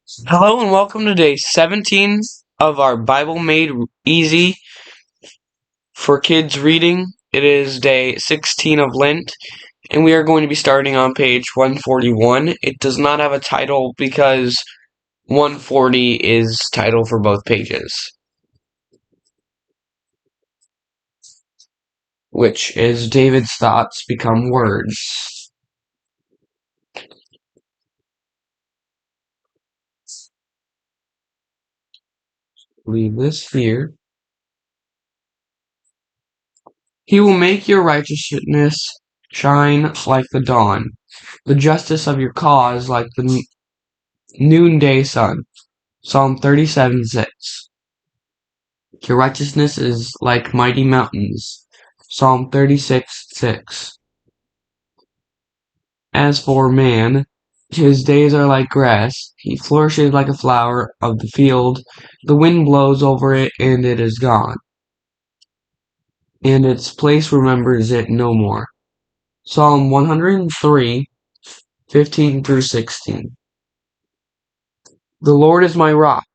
Hello and welcome to day 17 of our Bible Made Easy for Kids reading. It is day 16 of Lent, and we are going to be starting on page 141. It does not have a title because 140 is title for both pages, which is David's thoughts become words. Leave this here. He will make your righteousness shine like the dawn, the justice of your cause like the noonday sun. Psalm 37:6. Your righteousness is like mighty mountains. Psalm 36:6. As for man, his days are like grass. He flourishes like a flower of the field. The wind blows over it and it is gone, and its place remembers it no more. Psalm 103:15 through 16. The Lord is my rock,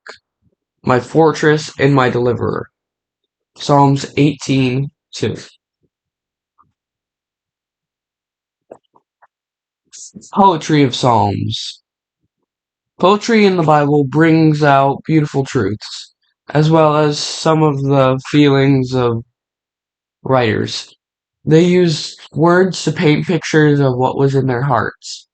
my fortress, and my deliverer. Psalms 18:2. Poetry of Psalms. Poetry in the Bible brings out beautiful truths, as well as some of the feelings of writers. They use words to paint pictures of what was in their hearts.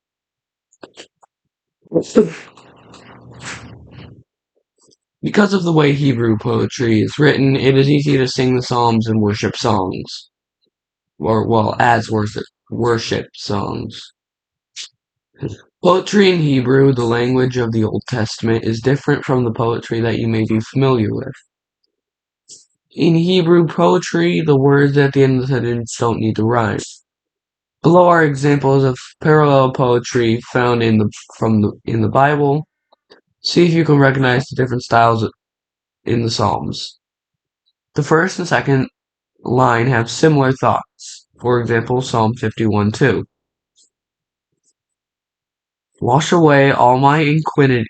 Because of the way Hebrew poetry is written, it is easy to sing the Psalms and worship songs. As worship songs. Poetry in Hebrew, the language of the Old Testament, is different from the poetry that you may be familiar with. In Hebrew poetry, the words at the end of the sentence don't need to rhyme. Below are examples of parallel poetry found in the Bible. See if you can recognize the different styles in the Psalms. The first and second line have similar thoughts. For example, Psalm 51:2. Wash away all my iniquity,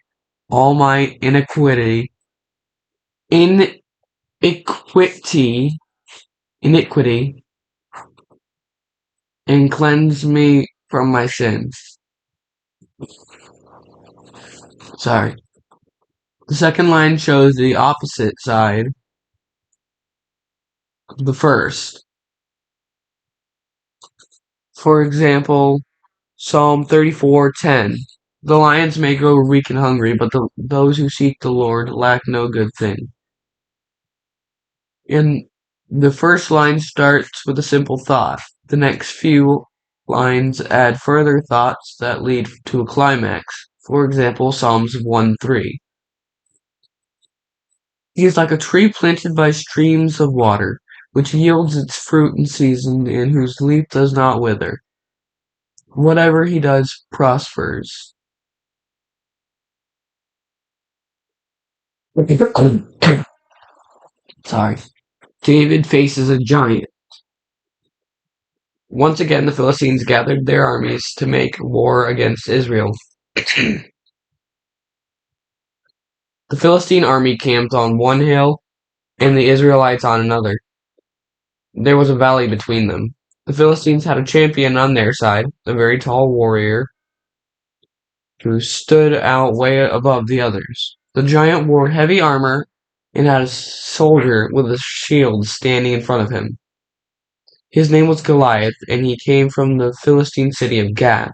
iniquity, and cleanse me from my sins. Sorry. The second line shows the opposite side of the first. For example, Psalm 34:10. The lions may grow weak and hungry, but those who seek the Lord lack no good thing. And the first line starts with a simple thought. The next few lines add further thoughts that lead to a climax. For example, Psalms 1:3. He is like a tree planted by streams of water, which yields its fruit in season and whose leaf does not wither. Whatever he does prospers. Sorry. David faces a giant. Once again, the Philistines gathered their armies to make war against Israel. The Philistine army camped on one hill and the Israelites on another. There was a valley between them. The Philistines had a champion on their side, a very tall warrior who stood out way above the others. The giant wore heavy armor and had a soldier with a shield standing in front of him. His name was Goliath, and he came from the Philistine city of Gath.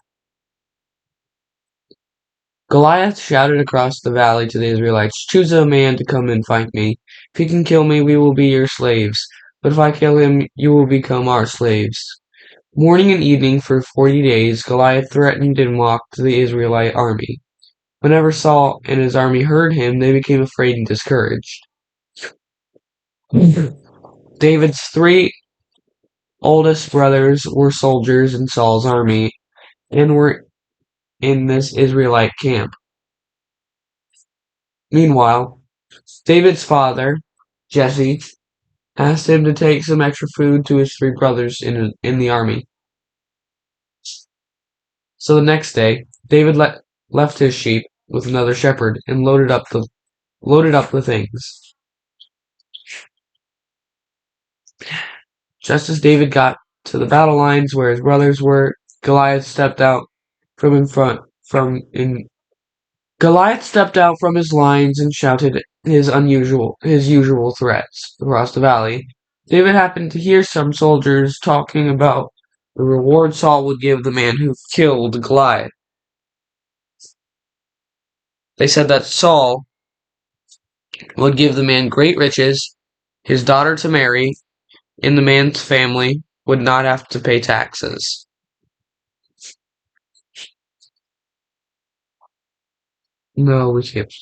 Goliath shouted across the valley to the Israelites, "Choose a man to come and fight me. If he can kill me, we will be your slaves. But if I kill him, you will become our slaves." Morning and evening for 40 days, Goliath threatened and mocked the Israelite army. Whenever Saul and his army heard him, they became afraid and discouraged. David's three oldest brothers were soldiers in Saul's army and were in this Israelite camp. Meanwhile, David's father, Jesse, asked him to take some extra food to his three brothers in the army. So the next day, David left his sheep, with another shepherd and loaded up the things. Just as David got to the battle lines where his brothers were, Goliath stepped out from in front from in Goliath stepped out from his lines and shouted his usual threats across the valley. David happened to hear some soldiers talking about the reward Saul would give the man who killed Goliath. They said that Saul would give the man great riches, his daughter to marry, and the man's family would not have to pay taxes. No, we can't.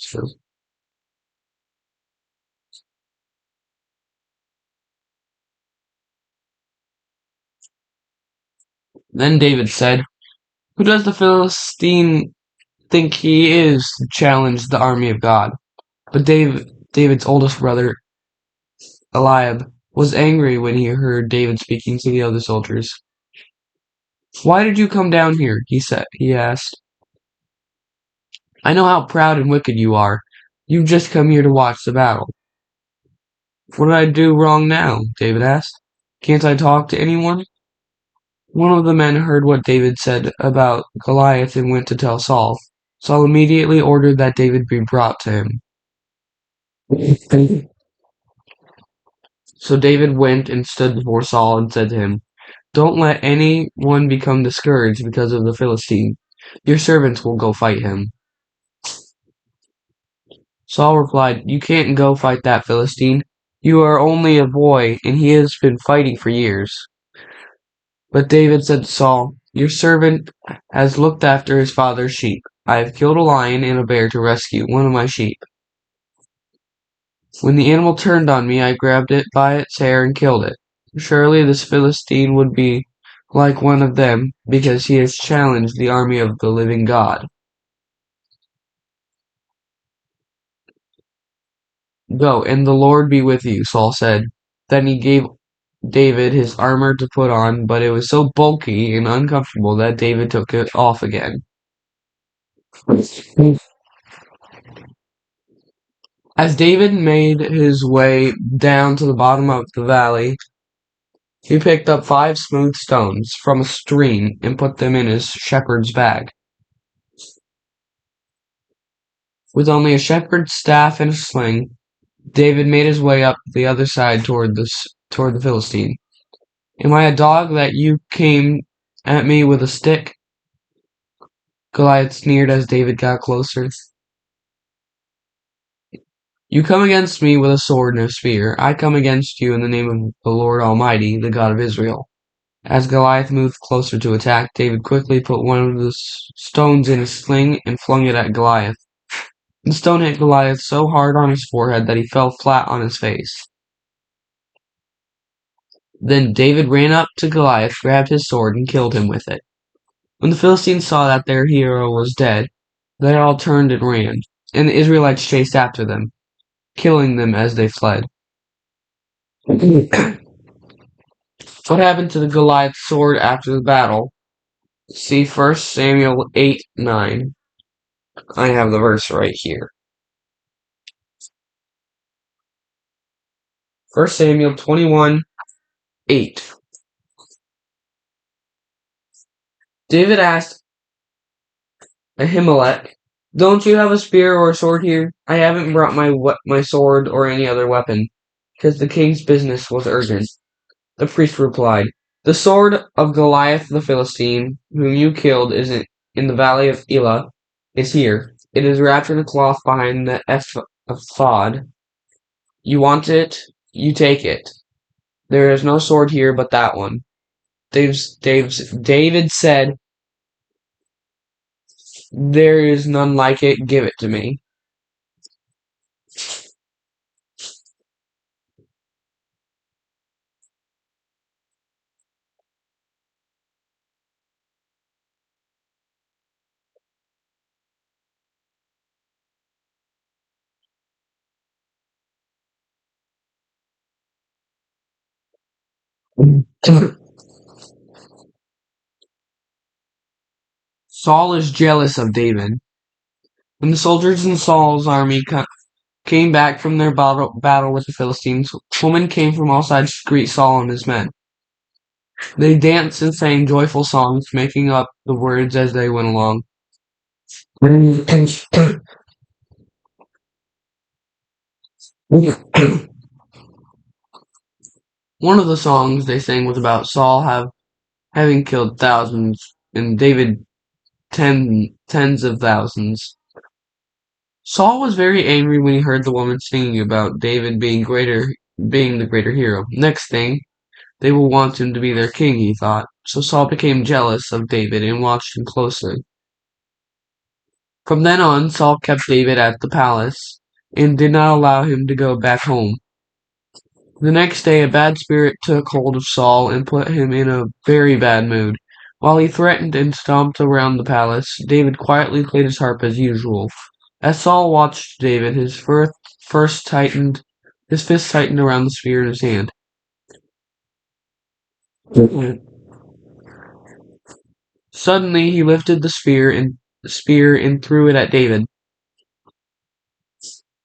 Then David said, "Who does the Philistine think he is to challenge the army of God?" But David's oldest brother, Eliab, was angry when he heard David speaking to the other soldiers. "Why did you come down here?" he asked. "I know how proud and wicked you are. You've just come here to watch the battle." "What did I do wrong now?" David asked. "Can't I talk to anyone?" One of the men heard what David said about Goliath and went to tell Saul. Saul immediately ordered that David be brought to him. So David went and stood before Saul and said to him, "Don't let anyone become discouraged because of the Philistine. Your servants will go fight him." Saul replied, "You can't go fight that Philistine. You are only a boy, and he has been fighting for years." But David said to Saul, "Your servant has looked after his father's sheep. I have killed a lion and a bear to rescue one of my sheep. When the animal turned on me, I grabbed it by its hair and killed it. Surely this Philistine would be like one of them, because he has challenged the army of the living God. Go, and the Lord be with you," Saul said. Then he gave David his armor to put on, but it was so bulky and uncomfortable that David took it off again. As David made his way down to the bottom of the valley, he picked up 5 smooth stones from a stream and put them in his shepherd's bag. With only a shepherd's staff and a sling, David made his way up the other side toward the Philistine. "Am I a dog that you came at me with a stick?" Goliath sneered as David got closer. "You come against me with a sword and a spear. I come against you in the name of the Lord Almighty, the God of Israel." As Goliath moved closer to attack, David quickly put one of the stones in his sling and flung it at Goliath. The stone hit Goliath so hard on his forehead that he fell flat on his face. Then David ran up to Goliath, grabbed his sword, and killed him with it. When the Philistines saw that their hero was dead, they all turned and ran, and the Israelites chased after them, killing them as they fled. What happened to the Goliath's sword after the battle? See 1 Samuel 8:9. I have the verse right here. 1 Samuel 21:8. David asked Ahimelech, "Don't you have a spear or a sword here?" "I haven't brought my sword or any other weapon, because the king's business was urgent." The priest replied, "The sword of Goliath the Philistine, whom you killed, in the valley of Elah, is here. It is wrapped in a cloth behind the ephod. You want it, you take it. There is no sword here but that one." David said, "There is none like it. Give it to me." Saul is jealous of David. When the soldiers in Saul's army came back from their battle with the Philistines, women came from all sides to greet Saul and his men. They danced and sang joyful songs, making up the words as they went along. One of the songs they sang was about Saul having killed thousands and David tens of thousands. Saul was very angry when he heard the woman singing about David being the greater hero. Next thing, they will want him to be their king, he thought. So Saul became jealous of David and watched him closely. From then on, Saul kept David at the palace and did not allow him to go back home. The next day, a bad spirit took hold of Saul and put him in a very bad mood. While he threatened and stomped around the palace, David quietly played his harp as usual. As Saul watched David, his fist tightened around the spear in his hand. Suddenly, he lifted the spear and threw it at David.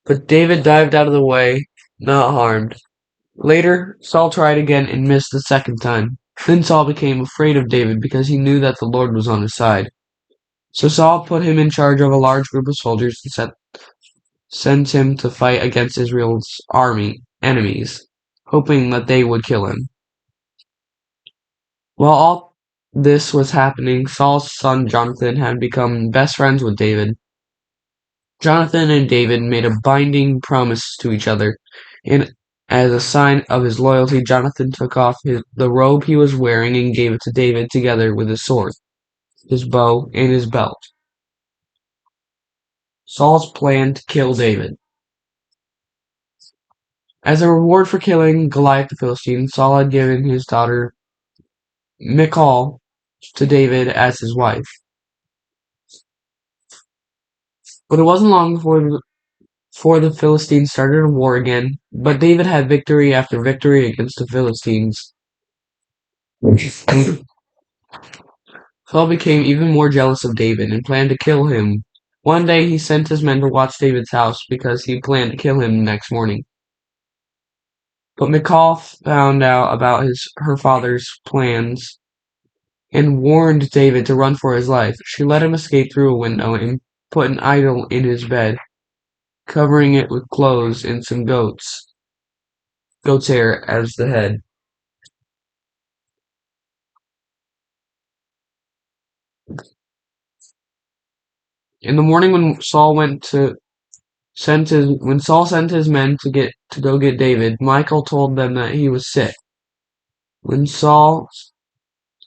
But David dived out of the way, not harmed. Later, Saul tried again and missed the second time. Then Saul became afraid of David because he knew that the Lord was on his side. So Saul put him in charge of a large group of soldiers and sent him to fight against Israel's enemies, hoping that they would kill him. While all this was happening, Saul's son Jonathan had become best friends with David. Jonathan and David made a binding promise to each other, and as a sign of his loyalty, Jonathan took off the robe he was wearing and gave it to David together with his sword, his bow, and his belt. Saul's plan to kill David. As a reward for killing Goliath the Philistine, Saul had given his daughter Michal to David as his wife. But it wasn't long before the Philistines started a war again, but David had victory after victory against the Philistines. Saul became even more jealous of David and planned to kill him. One day he sent his men to watch David's house because he planned to kill him the next morning. But Michal found out about her father's plans and warned David to run for his life. She let him escape through a window and put an idol in his bed, covering it with clothes and some goat's hair as the head. In the morning when Saul sent his men to go get David, Michal told them that he was sick. When Saul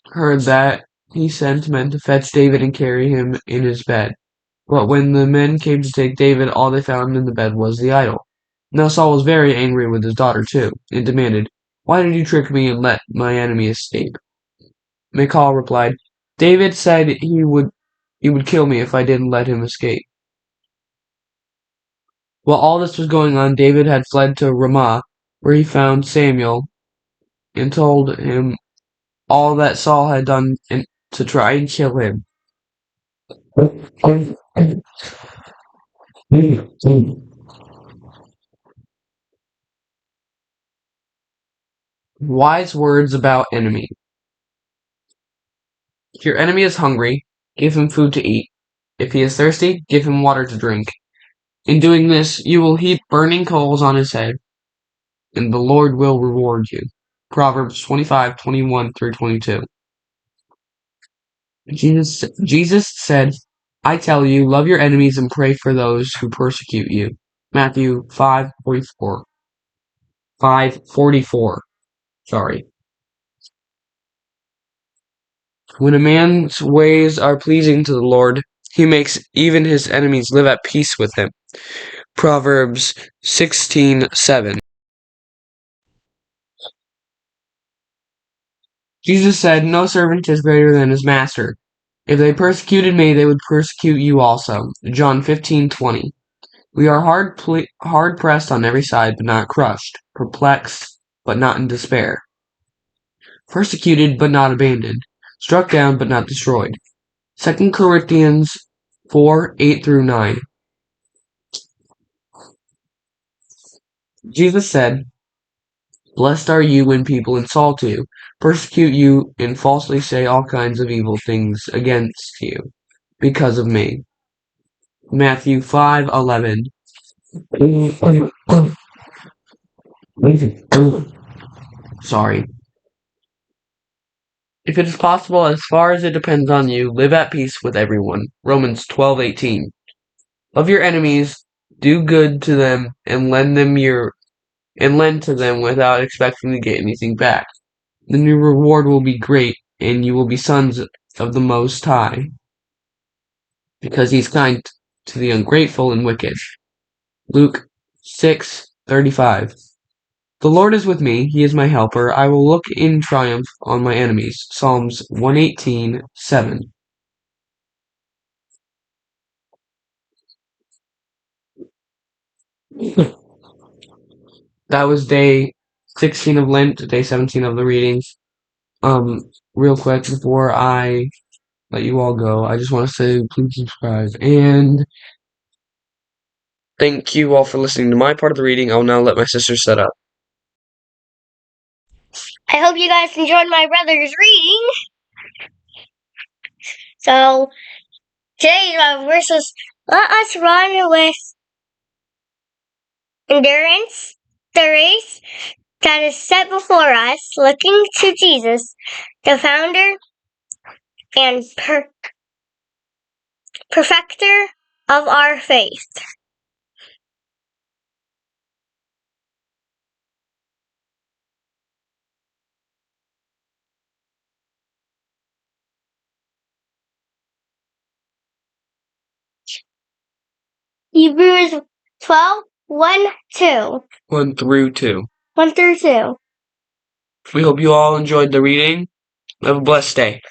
heard that, he sent men to fetch David and carry him in his bed. But when the men came to take David, all they found in the bed was the idol. Now Saul was very angry with his daughter too, and demanded, "Why did you trick me and let my enemy escape?" Michal replied, "David said he would kill me if I didn't let him escape." While all this was going on, David had fled to Ramah, where he found Samuel and told him all that Saul had done to try and kill him. Wise words about enemy. If your enemy is hungry, give him food to eat. If he is thirsty, give him water to drink. In doing this, you will heap burning coals on his head, and the Lord will reward you. Proverbs 25:21 through 22. Jesus said, "I tell you, love your enemies and pray for those who persecute you." Matthew 5:44. 5:44. Sorry. When a man's ways are pleasing to the Lord, he makes even his enemies live at peace with him. Proverbs 16:7. Jesus said, "No servant is greater than his master. If they persecuted me, they would persecute you also." John 15:20. We are hard pressed on every side, but not crushed, perplexed, but not in despair, persecuted, but not abandoned, struck down, but not destroyed. 2 Corinthians 4:8 through 9. Jesus said, "Blessed are you when people insult you, persecute you, and falsely say all kinds of evil things against you because of me." Matthew 5:11. Sorry. If it is possible, as far as it depends on you, live at peace with everyone. Romans 12:18. Love your enemies, do good to them, and lend to them without expecting to get anything back. Then your reward will be great, and you will be sons of the Most High, because He is kind to the ungrateful and wicked. Luke 6:35. The Lord is with me; He is my helper. I will look in triumph on my enemies. Psalms 118:7. That was day 16 of Lent, day 17 of the readings. Real quick before I let you all go, I just want to say please subscribe and thank you all for listening to my part of the reading. I'll now let my sister set up. I hope you guys enjoyed my brother's reading. So today's verse is, let us run with endurance the race that is set before us, looking to Jesus, the founder and perfecter of our faith. Hebrews 12, 1, 2. 1 through 2. 1 through 2. We hope you all enjoyed the reading. Have a blessed day.